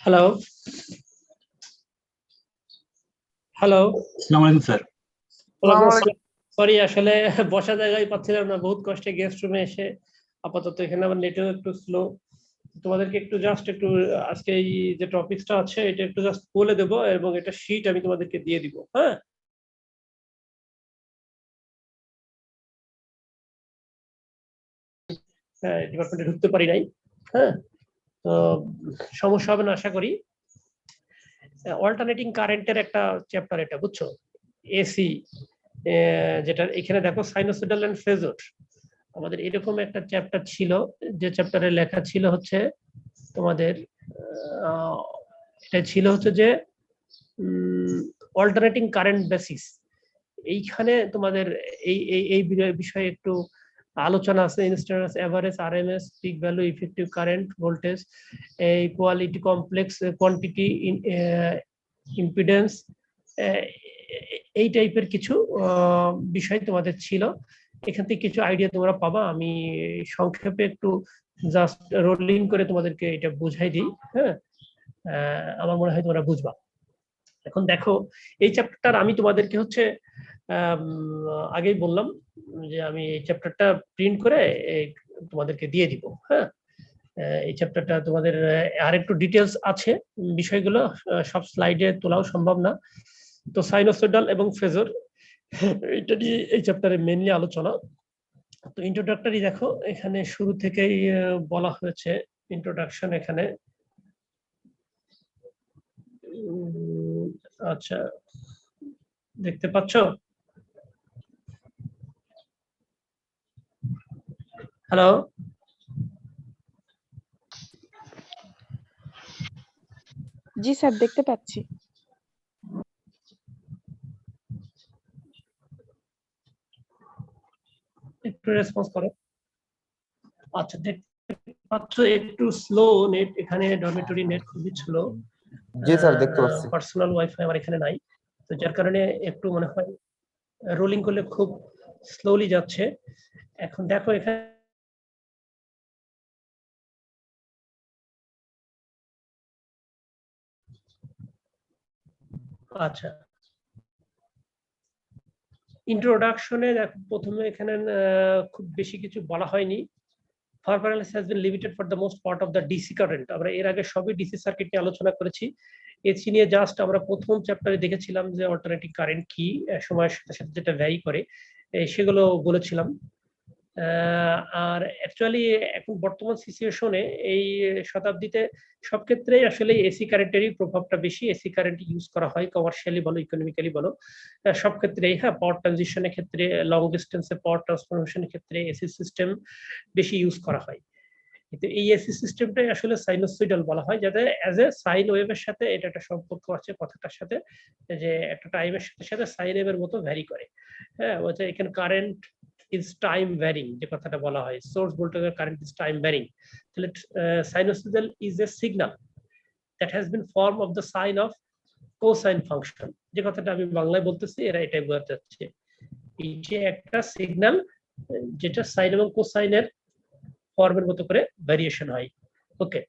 Hello hello আসসালামু আলাইকুম sir. Sorry আসলে বসা জায়গায় পাচ্ছিলাম না, বহুত কষ্টে গেস্ট রুমে এসে আপাতত এখানে আমার নেটওয়ার্ক একটু স্লো। তোমাদেরকে একটু জাস্ট একটু আজকে এই যে টপিকসটা আছে এটা একটু জাস্ট বলে দেবো এবং এটা শীট আমি তোমাদেরকে দিয়ে দিব। হ্যাঁ, ডিপার্টমেন্টে ঢুকতে পারি নাই। হ্যাঁ, তো সমস্যা হবে না আশা করি। অল্টারনেটিং কারেন্টের একটা চ্যাপ্টার এটা, বুঝছো? এসি, যেটা এখানে দেখো সাইনোসয়েডাল এন্ড ফেজর। আমাদের এরকম একটা চ্যাপ্টার ছিল, যে চ্যাপ্টারে লেখা ছিল হচ্ছে তোমাদের এটা ছিল হচ্ছে যে অল্টারনেটিং কারেন্ট বেসিস। এইখানে তোমাদের এই এই এই বিষয়ে একটু আলোচনা আছে। Instantaneous average, RMS, peak value, effective current, voltage, এই কোয়ালিটি, কমপ্লেক্স কোয়ান্টিটি, ইম্পিডেন্স, এই টাইপের কিছু বিষয় তোমাদের ছিল। এখান থেকে কিছু আইডিয়া তোমরা পাবা। আমি সংক্ষেপে একটু জাস্ট রোলিং করে তোমাদেরকে এটা বুঝাই দিই। হ্যাঁ, আমার মনে হয় তোমরা বুঝবা। এখন দেখো, এই চ্যাপ্টারটা আমি তোমাদেরকে হচ্ছে আগেই বললাম যে আমি এই চ্যাপ্টারটা প্রিন্ট করে তোমাদেরকে দিয়ে দিব। হ্যাঁ, এই চ্যাপ্টারটা তোমাদের আর একটু ডিটেলস আছে বিষয়গুলো, সব স্লাইডে তোলাও সম্ভব না। তো সাইনোসয়েডাল এবং ফেজর, এটা নিয়ে এই চ্যাপ্টারে মেইনলি আলোচনা। তো ইন্ট্রোডাক্টরি দেখো, এখানে শুরু থেকেই বলা হয়েছে ইন্ট্রোডাকশন এখানে। আচ্ছা, দেখতে পাচ্ছ? হ্যালো, জি স্যার, দেখতে পাচ্ছি। একটু রেসপন্স করো। আচ্ছা, দেখতে পাচ্ছ একটু স্লো নেট এখানে, ডরমিটরি নেট খুবই স্লো। জি স্যার, দেখতে পাচ্ছি। পার্সোনাল ওয়াইফাই আমার এখানে নাই, তো যার কারণে একটু মনে হয় রোলিং করলে খুব স্লোলি যাচ্ছে। এখন দেখো এখানে আচ্ছা, ইন্ট্রোডাকশনে দেখো প্রথমে এখানে খুব বেশি কিছু বলা হয়নি। Power analysis has been limited for the most part of the DC current. আমরা এর আগে সবই ডিসি সার্কিট নিয়ে আলোচনা করেছি। এসি নিয়ে জাস্ট আমরা প্রথম চ্যাপ্টারে দেখেছিলাম যে অল্টারনেটিং কারেন্ট কি, সময়ের সাথে সাথে যেটা ভ্যারি করে সেগুলো বলেছিলাম। আর অ্যাকচুয়ালি এখন বর্তমান সিচুয়েশনে এই শতাব্দীতে সব ক্ষেত্রেই আসলে এসি কারেন্টেরই প্রভাবটা বেশি। এসি কারেন্ট ইউজ করা হয় কমার্শিয়ালি বলো, ইকোনমিক্যালি বলো, সব ক্ষেত্রেই। হ্যাঁ, পাওয়ার ট্রানজিশনের ক্ষেত্রে, লং ডিস্টেন্সে পাওয়ার ট্রান্সফরমেশনের ক্ষেত্রে এসি সিস্টেম বেশি ইউজ করা হয়। কিন্তু এই এসি সিস্টেমটাই আসলে সাইনোসয়েডাল বলা হয়, যাতে অ্যাজ এ সাইন ওয়েভের সাথে এটা একটা সম্পর্ক আছে কথাটার সাথে, যে একটা টাইমের সাথে সাথে সাইন ওয়েভের মতো ভ্যারি করে। হ্যাঁ, বলছে এখানে কারেন্ট ইজ টাইম ভ্যারিং, যে কথাটা বলা হয়, সোর্স ভোল্টেজের কারেন্ট ইজ টাইম ভ্যারিং। তাহলে sinusoidal is a signal that has been form of the sine of cosine function. যে কথাটা আমি বাংলায় বলতেছি এরা এটাই বোঝাতে চাচ্ছে, এই যে একটা সিগন্যাল যেটা সাইন এবং কোসাইনের ফর্মের মতো করে ভ্যারিয়েশন হয়। ওকে,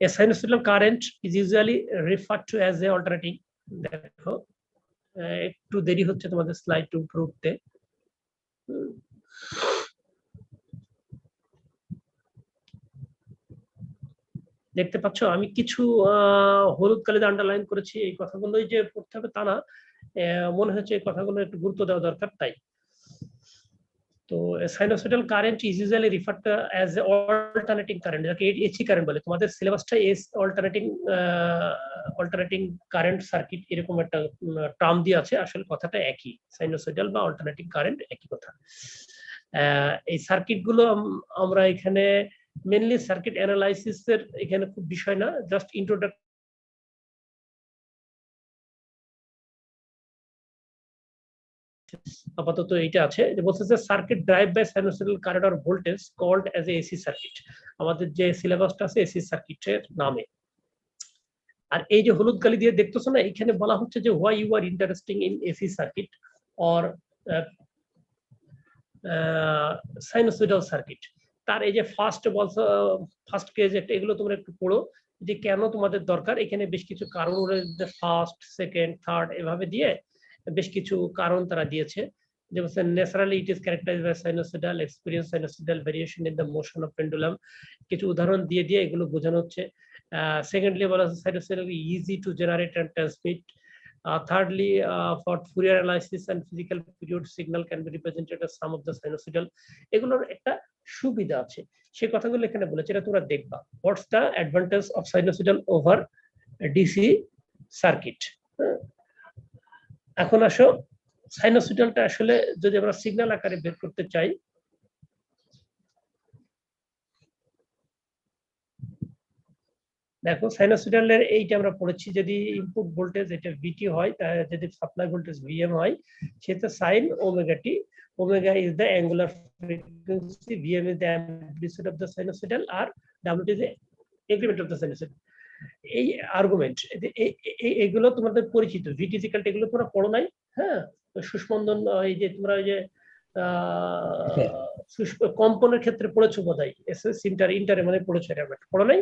a sinusoidal current is usually referred to as a alternating। দেখো একটু দেরি হচ্ছে তোমাদের স্লাইড টু উপরে উঠতে। দেখতে পাচ্ছ আমি কিছু হলুদ কালিতে আন্ডারলাইন করেছি। এই কথাগুলোই যে পড়তে হবে তা না, মনে হচ্ছে এই কথাগুলো একটু গুরুত্ব দেওয়া দরকার, তাই। তো sinusoidal current is usually referred to as alternating current, যাকে এসি কারেন্ট বলে। তোমাদের সিলেবাসটা অল্টারনেটিং কারেন্ট সার্কিট এরকম একটা টার্ম দিয়ে আছে, আসলে কথাটা একই, সাইনোসয়েডাল বা অল্টারনেটিং কারেন্ট একই কথা। এই সার্কিট গুলো আমরা এখানে মেনলি সার্কিট অ্যানালাইসিসের এখানে খুব বিষয় না, জাস্ট ইন্ট্রোডাক্ট আপাতত এইটা আছে, যে বলছে যে circuit drive by sinusoidal current or voltage called as a AC circuit. আমাদের যে সিলেবাসটা আছে এসি সার্কিটের নামে। আর এই যে হলুদ কালি দিয়ে দেখতেছো না, এখানে বলা হচ্ছে যে why you are interesting in AC circuit or sinusoidal circuit. তার এই যে ফার্স্ট কেজ একটা, এগুলো তোমরা একটু পড়ো, যে কেন তোমাদের দরকার, এখানে বেশ কিছু কারণ রয়েছে, ফার্স্ট, সেকেন্ড, থার্ড এভাবে দিয়ে বেশ কিছু কারণ তারা দিয়েছে। যেমন naturally it is characterized by sinusoidal experience, sinusoidal variation in the motion of pendulum, কিছু উদাহরণ দিয়ে দিয়ে এগুলো বোঝানো হচ্ছে। সেকেন্ডলি বলা হচ্ছে sinusoidal easy to generate and transmit. Thirdly, for Fourier analysis and physical period, signal can be represented as sum of the sinusoidal. এগুলোর একটা সুবিধা আছে, সেই কথাগুলো এখানে বলেছে, এটা তোমরা দেখবা। What's the advantage of sinusoidal over DC circuit? এখন আসো, সাইনোসয়েডালটা আসলে যদি আমরা সিগন্যাল আকারে বের করতে চাই, দেখো সাইনোসয়েডালের এইটা আমরা পড়েছি, যদি ইনপুট ভোল্টেজ এটা ভিটি হয়, তাহলে যদি সাপ্লাই ভোল্টেজ ভিএম হয়, সেটা sine omega t, omega is the angular frequency, VM is the amplitude of the sinusoidal, আর W is the increment of the sinusoidal. এই আর্গুমেন্ট এগুলো তোমাদের পরিচিত, ভিটি ইকুয়াল টু, এগুলো তোমরা পড়ো নাই? হ্যাঁ, সুস্পন্দন, এই যে তোমরা এই যে কম্পনের ক্ষেত্রে পড়েছো বোধহয়, এসএস ইন্টারে মানে পড়েছো, এটা পড়ো নাই?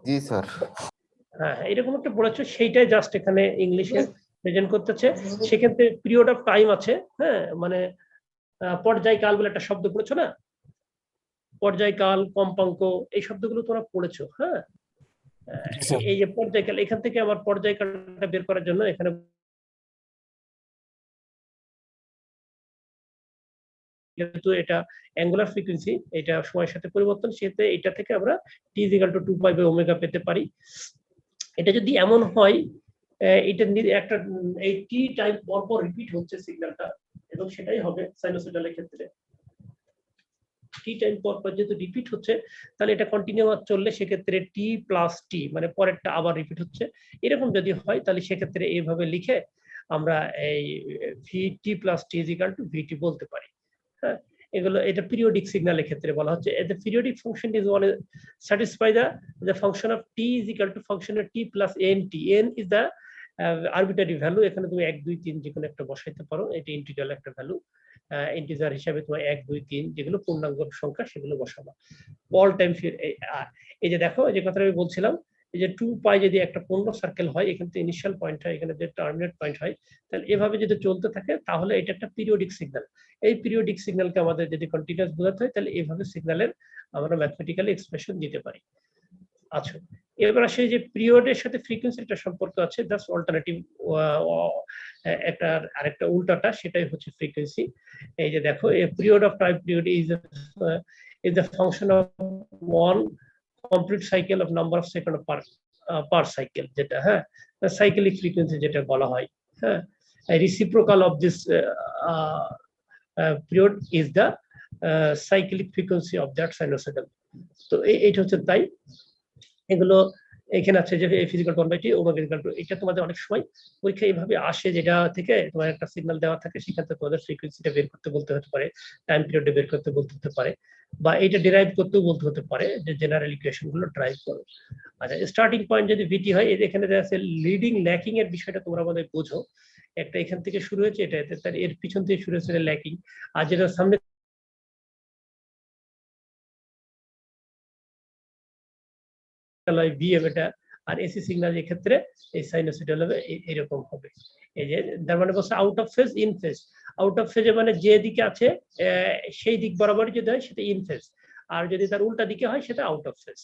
জি স্যার। হ্যাঁ, এরকম একটা পড়েছো, সেইটাই জাস্ট এখানে ইংলিশে প্রেজেন্ট করতেছে। সেক্ষেত্রে পিরিয়ড অফ টাইম আছে, হ্যাঁ, মানে পর্যায়কাল বলে একটা শব্দ পড়েছো না, পর্যায়কাল, কম্পাঙ্ক, এই শব্দগুলো তোমরা পড়েছো। হ্যাঁ, এই যে পর্যায়কাল, এখান থেকে আবার পর্যায়কালটা বের করার জন্য এখানে যেহেতু এটা অ্যাঙ্গুলার ফ্রিকোয়েন্সি, এটা সময়ের সাথে পরিবর্তন, সেতে এটা থেকে আমরা t = 2π/ω পেতে পারি। এটা যদি এমন হয়, এটা একটা এই টি টাইম পর পর রিপিট হচ্ছে সিগন্যালটা, এবং সেটাই হবে সাইনোসয়েডালের ক্ষেত্রে। টি টাইম পর পর যেহেতু রিপিট হচ্ছে, তাহলে এটা কন্টিনিউয়াস চললে সেক্ষেত্রে টি প্লাস টি, মানে পরেরটা আবার রিপিট হচ্ছে, এরকম যদি হয়, তাহলে সেক্ষেত্রে এইভাবে লিখে আমরা এই vt + t = vt বলতে পারি। হ্যাঁ, এগুলো এটা পিরিয়ডিক সিগন্যালের ক্ষেত্রে বলা হচ্ছে। the periodic function is one satisfy the function of t = function of t plus nt. n is the arbitrary value, এখানে তুমি 1 2 3 যে কোনো একটা বসাইতে পারো, এটা ইন্টিগ্রাল একটা ভ্যালু, ইন্টিজার হিসাবে তোমার 1 2 3 যেগুলো পূর্ণাঙ্গ সংখ্যা সেগুলো বসাবা অল টাইম। এই যে দেখো, এই যে কথাটা আমি বলছিলাম, এই যে 2π যদি একটা পূর্ণ সার্কেল হয়, এখানে তো ইনিশিয়াল পয়েন্ট হয়, এখানে যে টার্মিনেট পয়েন্ট হয়, তাহলে এভাবে যদি চলতে থাকে, তাহলে এটা একটা পিরিয়ডিক সিগন্যাল। এই পিরিয়ডিক সিগন্যালকে আমাদের যদি কন্টিনিউয়াস বোঝাতে হয়, তাহলে এইভাবে সিগন্যালের আমরা ম্যাথমেটিক্যালি এক্সপ্রেশন দিতে পারি। আচ্ছা, এবার আসে যে পিরিয়ডের সাথে ফ্রিকোয়েন্সির একটা সম্পর্ক আছে, জাস্ট অল্টারনেটিভ, একটা আরেকটা উল্টাটা, সেটাই হচ্ছে ফ্রিকোয়েন্সি। এই যে দেখো, a period of time period is the function of one complete cycle of number of second per cycle, যেটা হ্যাঁ সাইকেলিক ফ্রিকোয়েন্সি যেটা বলা হয়। হ্যাঁ, reciprocal of this period is the cyclic frequency of that sinusoidal. তো এইটা হচ্ছে তাই, এগুলো এখানে আছে যে ফিজিক্যাল 1/t, ওমেগা = 2। এটা তোমাদের অনেক সময় পরীক্ষা এইভাবে আসে, যেটা থেকে তোমার একটা সিগন্যাল দেওয়া থাকে, সেখান থেকে তোমাদের ফ্রিকোয়েন্সিটা বের করতে বলতে হতে পারে, টাইম পিরিয়ডে বের করতে বলতে হতে পারে, বা এটা ডিরাইভ করতেও বলতে হতে পারে, যে জেনারেল ইকুয়েশন গুলো ড্রাইভ করো। আচ্ছা, স্টার্টিং পয়েন্ট যদি ভিটি হয়, এখানে দেখা যাচ্ছে লিডিং ল্যাকিং এর বিষয়টা তোমরা আমাদের বোঝো, একটা এখান থেকে শুরু হয়েছে, এটা এর পিছন থেকে শুরু হয়েছে ল্যাকিং, আর যেটা সামনে ভিএম, এটা আর এসি সিগন্যাল ক্ষেত্রে এই সাইনোসয়েডাল হবে এরকম হবে। এই যে তার মানে বলছে out of phase, in phase. Out of ফেজে মানে যে দিকে আছে সেই দিক বরাবর যদি হয় সেটা ইন ফেজ, আর যদি তার উল্টা দিকে হয় সেটা আউট অফ ফেজ।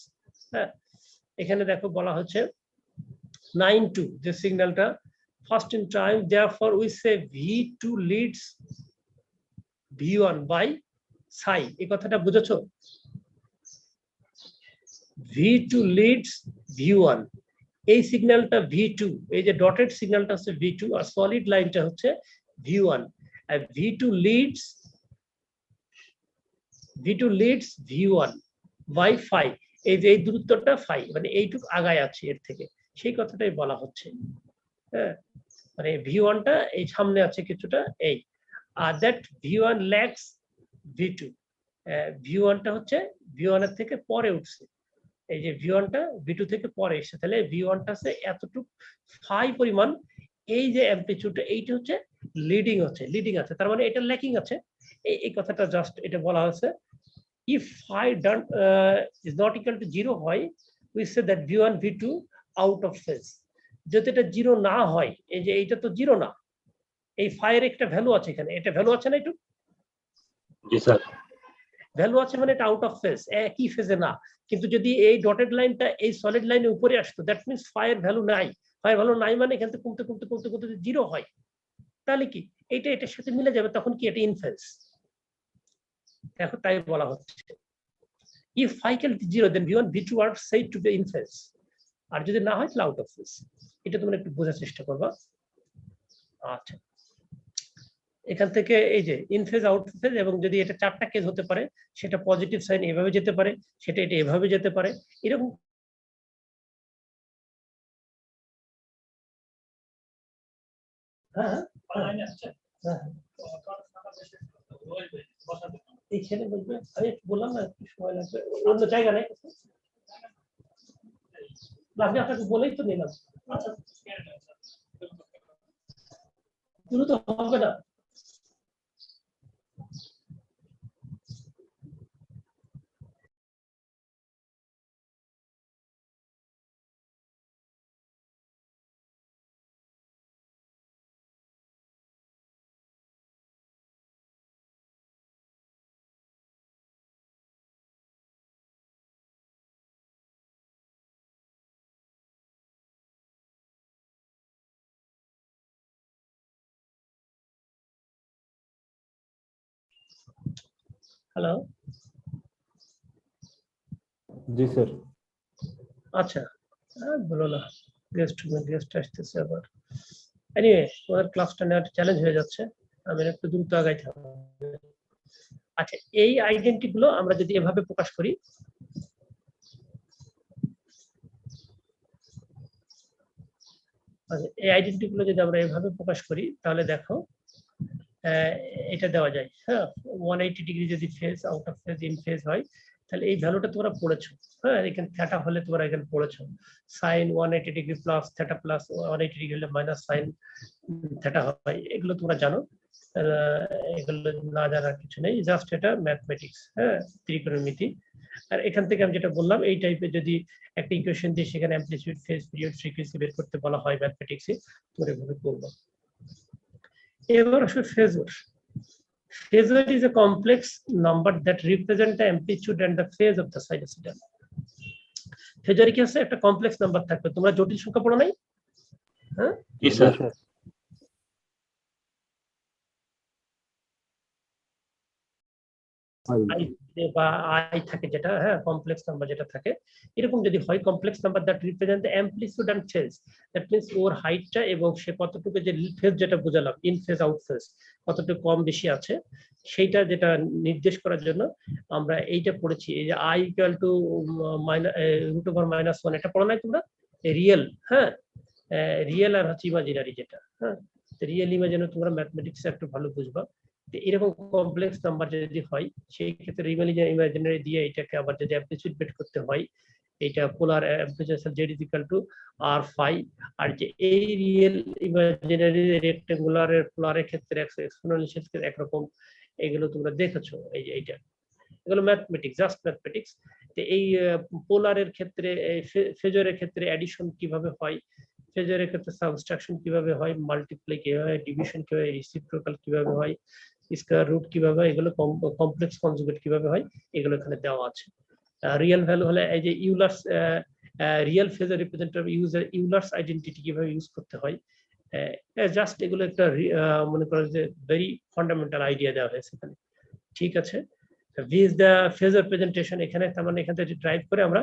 হ্যাঁ, এখানে দেখো বলা হচ্ছে 9-2, যে সিগন্যালটা first in time, therefore we say v2 leads v1 by psi। এই কথাটা বুঝেছো? v2 leads v1, এই সিগন্যালটা v2, এই যে ডটেড সিগন্যালটা হচ্ছে v2, আর সলিড লাইনটা হচ্ছে v1, R v2 leads v1 by phi, এই যে এই দূরত্বটা phi, মানে এইটুকু আগায় আছে এর থেকে, সেই কথাটাই বলা হচ্ছে। হ্যাঁ, মানে v1টা এই সামনে আছে কিছুটা, এই, আর দ্যাট v1 lags v2, v1টা হচ্ছে v1 এর থেকে পরে উঠছে, এই যে v1টা v2 থেকে পরে এসে, তাহলে v1টা আছে এতটুকু phi পরিমাণ, এই যে অ্যামপ্লিটিউডটা এইটা হচ্ছে লিডিং আছে, তার মানে এটা ল্যাকিং আছে। এই কথাটা জাস্ট এটা বলা হচ্ছে if phi done is not equal to 0 হয়, we say that v1 v2 out of phase. যদি এটা 0 না হয়, এই যে এইটা তো 0 না, এই phi এর একটা ভ্যালু আছে এখানে, এটা ভ্যালু আছে না একটু? জি স্যার। ভ্যালু আছে মানে এটা আউট অফ ফেজ, একই ফেজে না। কিন্তু যদি এই ডটেড লাইনটা এই সলিড লাইনের উপরে আসতো, দ্যাট মিন্স phi এর ভ্যালু নাই। phi এর ভ্যালু নাই মানে এখান থেকে কমতে কমতে কমতে কমতে 0 হয়, তাহলে কি এইটা এটার সাথে মিলে যাবে, তখন কি এটা ইন ফেজ। দেখো তাই বলা হচ্ছে if phi equal to 0 then v1 v2 are said to be in phase, আর যদি না হয় তাহলে আউট অফ ফেজ। এটা তোমরা একটু বোঝার চেষ্টা করবা। আচ্ছা, এখান থেকে এই যে ইন ফেজ আউট ফেজ, এবং যদি এটা চারটা কেস হতে পারে, সেটা পজিটিভ সাইন এভাবে যেতে পারে, সেটা এটা এভাবে যেতে পারে, এরকম এইখানে বলবে, আমি একটু বললাম না একটু সময় লাগবে, অন্য জায়গা নাই, আমি আপনাকে বলেই তো নিলাম। দ্রুত হবে না। হ্যালো, জি স্যার। আচ্ছা, বলো না, গেস্ট আসতেছে আবার। এনিওয়ে, তোমাদের ক্লাসটা নেওয়ার চ্যালেঞ্জ হয়ে যাচ্ছে, আমি একটু দ্রুত আগাইতে হবে। আচ্ছা, এই আইডেন্টি গুলো আমরা যদি এভাবে প্রকাশ করি, এই আইডেন্টি গুলো যদি আমরা এভাবে প্রকাশ করি, তাহলে দেখো এটা দেওয়া যায়। হ্যাঁ, 180 ডিগ্রি যদি phase out of phase in phase হয়, তাহলে এই ভ্যালুটা তোমরা পড়েছো। হ্যাঁ, এখানে থিটা হলে তোমরা এখানে পড়েছো sine 180 degree plus theta plus 180 degree হলে মাইনাস সাইন থিটা হয়, এগুলো তোমরা জানো। এগুলো না জানার কিছু নেই, জাস্ট এটা ম্যাথমেটিক্স। হ্যাঁ, ত্রিকোণমিতি। আর এখান থেকে আমি যেটা বললাম, এই টাইপের যদি একটা ইকুয়েশন দিয়ে সেখানে অ্যামপ্লিটিউড ফেজ পিরিয়ড ফ্রিকোয়েন্সি বের করতে বলা হয় ম্যাথমেটিক্সে, তোমরা এভাবে করবো। এবার আসলে phasor. Phasor is a complex number that represent the amplitude and the phase of the sinusoidal. Phasor কি আছে, একটা কমপ্লেক্স নাম্বার থাকবে। তোমরা জটিল সংখ্যা পড়ো নাই? হ্যাঁ, জি স্যার। বা আই থাকে যেটা, হ্যাঁ, কমপ্লেক্স নাম্বার যেটা থাকে, এরকম যদি হয় complex number that represent the amplitude and phase, that means ওর হাইটটা এবং সে কতটুকু, যে ফেজ যেটা বুঝালাম ইন ফেজ আউট ফেজ কতটুকু কম বেশি আছে, সেইটা যেটা নির্দেশ করার জন্য আমরা এইটা পড়েছি। এই যে i equal to root over -1, এটা পড়ো নাই তোমরা? রিয়েল, হ্যাঁ, রিয়েল আর হচ্ছে ইমাজিনারি যেটা। হ্যাঁ, রিয়েল ইমাজিনারি তোমরা ম্যাথমেটিক্সে একটু ভালো বুঝবা। এরকম কমপ্লেক্স নাম্বার যদি হয়, সেই ক্ষেত্রে ইমাজিনারি দিয়ে এটাকে আবার যদি অ্যামপ্লিটিউড বের করতে হয়, এটা polar amplitude z is equal to r phi। আর যে এই রিয়েল ইমাজিনারি রেক্টেঙ্গুলার এর পোলারের ক্ষেত্রে এক্সপোনেনশিয়াল ক্ষেত্রে একরকম, এগুলো তোমরা দেখেছো। এই যে এইটা, এগুলো ম্যাথমেটিক্স, জাস্ট ম্যাথমেটিক্স। তো এই পোলারের ক্ষেত্রে, ফেজরের ক্ষেত্রে অ্যাডিশন কিভাবে হয়, ফেজরের ক্ষেত্রে সাবট্রাকশন কিভাবে হয়, মাল্টিপ্লাই কিভাবে হয়, ডিভিশন কিভাবে, রেসিপ্রোকাল কিভাবে হয়, স্কয়ার রুট কিভাবে, এগুলো কমপ্লেক্স কনজুগেট কিভাবে হয়, এগুলো এখানে দেওয়া আছে। রিয়েল ভ্যালু হলে এই যে ইউলার্স রিয়েল ফেজর রিপ্রেজেন্টেটিভ ইউলার্স আইডেন্টিটি কিভাবে ইউজ করতে হয়, জাস্ট এগুলো একটা মনে করো যে ভেরি ফান্ডামেন্টাল আইডিয়া দেওয়া হয়েছে এখানে। ঠিক আছে, V is the phasor presentation. এখানে তার মানে এখান থেকে ড্রাইভ করে আমরা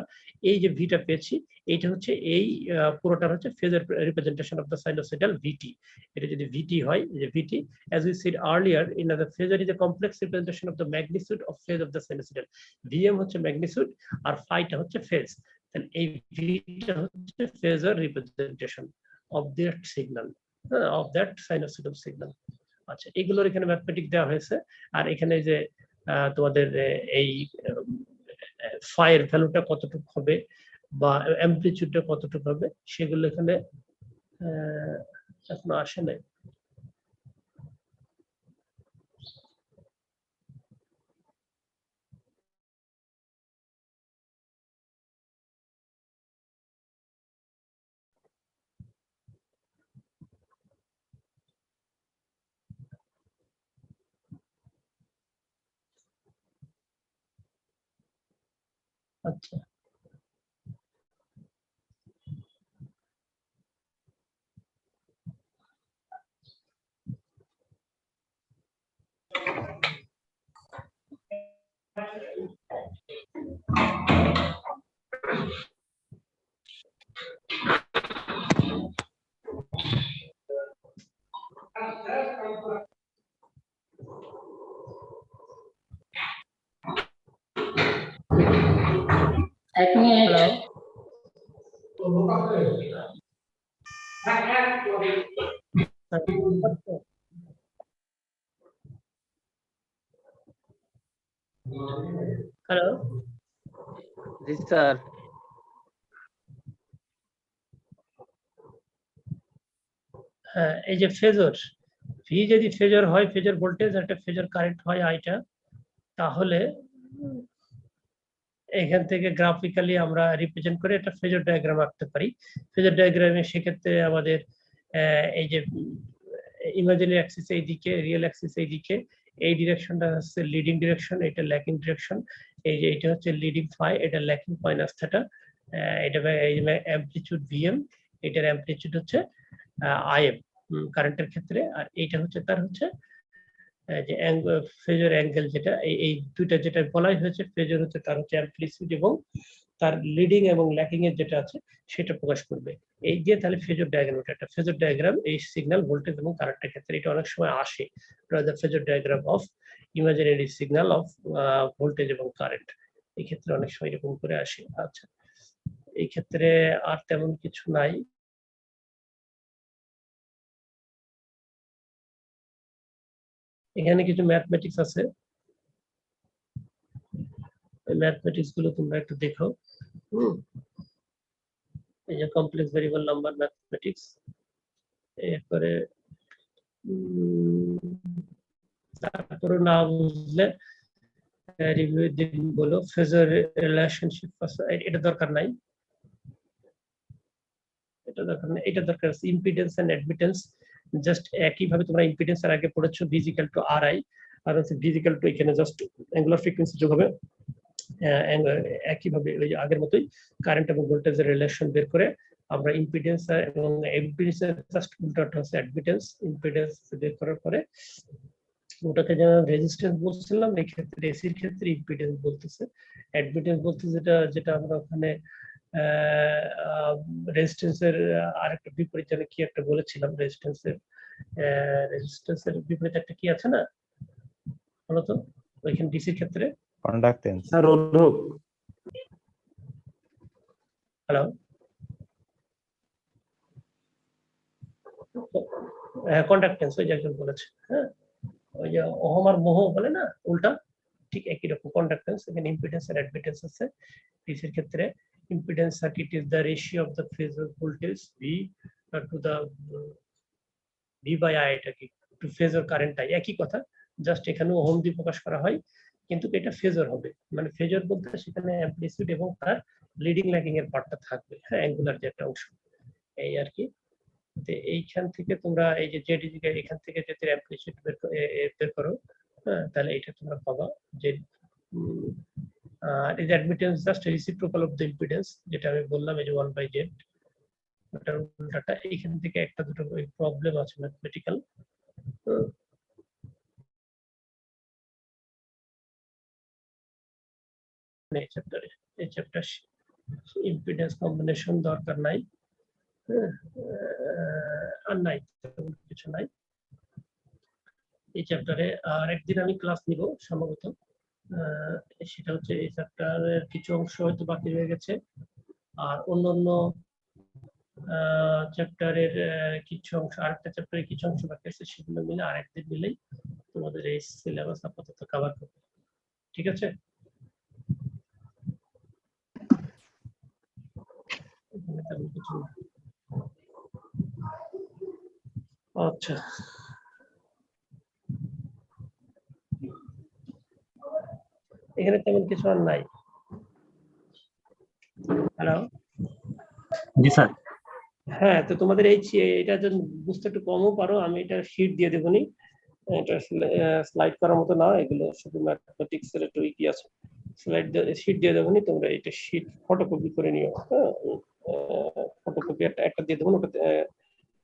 এই যে ভিটা পেয়েছি, এইটা হচ্ছে এই পুরোটা হচ্ছে phasor representation of the sinusoidal VT. এটা যদি ভিটি হয়, যে VT, as we said earlier, in the phasor is a complex representation of the magnitude of phase of the sinusoidal. vm হচ্ছে ম্যাগনিটিউড আর ফাইটা হচ্ছে ফেজ। তাহলে এই ভিটা হচ্ছে phasor representation of that signal, of that sinusoidal signal. আচ্ছা, এগুলোর এখানে mathematic দেওয়া হয়েছে। আর এখানে যে তোমাদের এই ফাইয়ের ভ্যালুটা কতটুকু হবে বা অ্যামপ্লিটিউডটা কতটুকু হবে, সেগুলো এখানে এখনো আসে নাই। আচ্ছা হ্যালো হ্যালো জি স্যার। হ্যাঁ এই যে ফেজর ভি যদি ফেজর হয়, ফেজর ভোল্টেজ একটা ফেজর কারেন্ট হয় আইটা, তাহলে এখান থেকে গ্রাফিক্যালি আমরা রিপ্রেজেন্ট করে একটা ফেজর ডায়াগ্রাম আঁকতে পারি। ফেজর ডায়াগ্রামে সেক্ষেত্রে আমাদের এই যে ইমাজিনারি অ্যাক্সিস এই দিকে, রিয়েল অ্যাক্সিস এই দিকে, এই ডিরেকশনটা হচ্ছে লিডিং ডিরেকশন, এটা ল্যাকিং ডিরেকশন, এই যে এটা হচ্ছে লিডিং ফাই, এটা ল্যাকিং মাইনাস থিটা, এটা এই যে অ্যামপ্লিটিউড ভিএম, এটার অ্যামপ্লিটিউড হচ্ছে আইএম কারেন্টের ক্ষেত্রে, আর এইটা হচ্ছে তার হচ্ছে যে ফেজর অ্যাঙ্গেল, যেটা এই দুইটা যেটা বলাই হয়েছে, ফেজর হচ্ছে তার হচ্ছে অ্যামপ্লিটিউড এবং তার লিডিং এবং ল্যাকিং এর যেটা আছে সেটা প্রকাশ করবে। এই যে তাহলে ফেজর ডায়াগ্রাম, এটা একটা ফেজর ডায়াগ্রাম এই সিগন্যাল ভোল্টেজ এবং কারেন্টের ক্ষেত্রে, এটা অনেক সময় আসে the phasor diagram of imaginary signal of voltage এবং কারেন্ট, এই ক্ষেত্রে অনেক সময় এরকম করে আসে। আচ্ছা এই ক্ষেত্রে আর তেমন কিছু নাই। এখানে কিছু ম্যাথমেটিক্স আছে, ম্যাথমেটিক্স গুলো তোমরা একটু দেখো। এই যে কমপ্লেক্স ভেরিয়েবল নাম্বার ম্যাথমেটিক্স, এরপরে তারপরে না বুঝলে রিভিউ দিন বলো। ফেজর রিলেশনশিপ এটা দরকার নাই, এটা দরকার নাই, এটা দরকার আছে ইম্পিডেন্স এন্ড অ্যাডমিটেন্স। জাস্ট একই ভাবে তোমরা ইম্পিডেন্স এর আগে পড়েছো V is equal to R I, আর হচ্ছে ভি ইজ ইকুয়াল টু এখানে জাস্ট অ্যাঙ্গুলার ফ্রিকোয়েন্সি যোগ হবে। একই ভাবে ওই আগের মতোই কারেন্ট এবং ভোল্টেজের রিলেশন বের করে আমরা ইম্পিডেন্স এবং অ্যাডমিটেন্স জাস্ট উল্টাটা হচ্ছে অ্যাডমিটেন্স, ইম্পিডেন্স বের করার পরে ওটাকে যেমন রেজিস্ট্যান্স বলছিলাম, এই ক্ষেত্রে এসির ক্ষেত্রে ইম্পিডেন্স বলতেছে। অ্যাডমিটেন্স বলতে যেটা আমরা ওখানে রেজিস্ট্যান্সের আরেকটা বিপরীত যেন কি একটা বলেছিলাম, রেজিস্ট্যান্সের বিপরীত একটা কি আছে না বলতো ওইখানে ডিসির ক্ষেত্রে? কন্ডাক্টেন্স স্যার, রোধক। হ্যালো কন্ডাক্টেন্স, ওই যে একজন বলেছে, হ্যাঁ ওই যে ওহম আর মোহ বলে না উল্টা, ঠিক একই রকম কন্ডাক্টেন্স। এখানে ইম্পিডেন্স আর অ্যাডমিটেন্স আছে। ডিসির ক্ষেত্রে impedance circuit is the ratio of the phasor voltage V to the V by I, এটা কি টু ফেজর কারেন্ট আই, একই কথা, জাস্ট এখানে ওহম দিয়ে প্রকাশ করা হয়, কিন্তু এটা ফেজর হবে। মানে ফেজর বলতে সেখানে অ্যামপ্লিটিউড এবং তার লিডিং ল্যাগিং এর পার্টটা থাকবে, হ্যাঁ অ্যাঙ্গুলার যে একটা অংশ, এই আর কি। এইখান থেকে তোমরা এই যে জেড ইজিকে এখান থেকে যদি অ্যামপ্লিটিউড বের করো, হ্যাঁ তাহলে এটা তোমরা পাবা যে is admittance just reciprocal of the impedance, যেটা আমি বললাম এই যে 1/z, ওটার উল্টাটা। এইখান থেকে একটা দুটো প্রবলেম আছে ম্যাথমেটিক্যাল, এই চ্যাপ্টারে, এই চ্যাপ্টার ইম্পিডেন্স কম্বিনেশন দরকার নাই, আর নাই কিছু নাই এই চ্যাপ্টারে। আর একদিন আমি ক্লাস নিব সম্ভবত, সেটা হচ্ছে এই চ্যাপ্টারের কিছু অংশ হয়তো বাকি রয়ে গেছে, আর অন্যান্য চ্যাপ্টারের কিছু অংশ, আরেকটা চ্যাপ্টারের কিছু অংশ বাকি আছে, সেগুলো মিলে আরেকদিন মিলেই তোমাদের এই সিলেবাস আপাতত কভার করবে, ঠিক আছে? আচ্ছা এখানে তেমন কিছু আর নাই। হ্যালো জি স্যার। হ্যাঁ তো তোমাদের এই এটা যদি বুঝতে একটু কমও পারো, আমি এটা শীট দিয়ে দেবো নি, এটা স্লাইড করার মতো না, এগুলো শুধু ম্যাথমেটিক্স এর একটু ইতি আছে, স্লাইড শিট দিয়ে দেবো নি, তোমরা এটা শিট ফটোকপি করে নিও। হ্যাঁ, ফটোকপি একটা দিয়ে দেবো, ওটাতে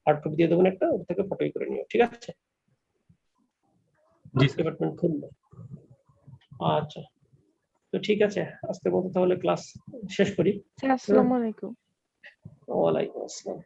হার্ড কপি দিয়ে দেবো একটা, ওটা থেকে ফটোই করে নিও, ঠিক আছে? জি স্যার। ডিপার্টমেন্ট খুলবে। আচ্ছা, তো ঠিক আছে, আজকের মতো তাহলে ক্লাস শেষ করি। স্যার আসসালামু আলাইকুম। ওয়ালাইকুম আসসালাম।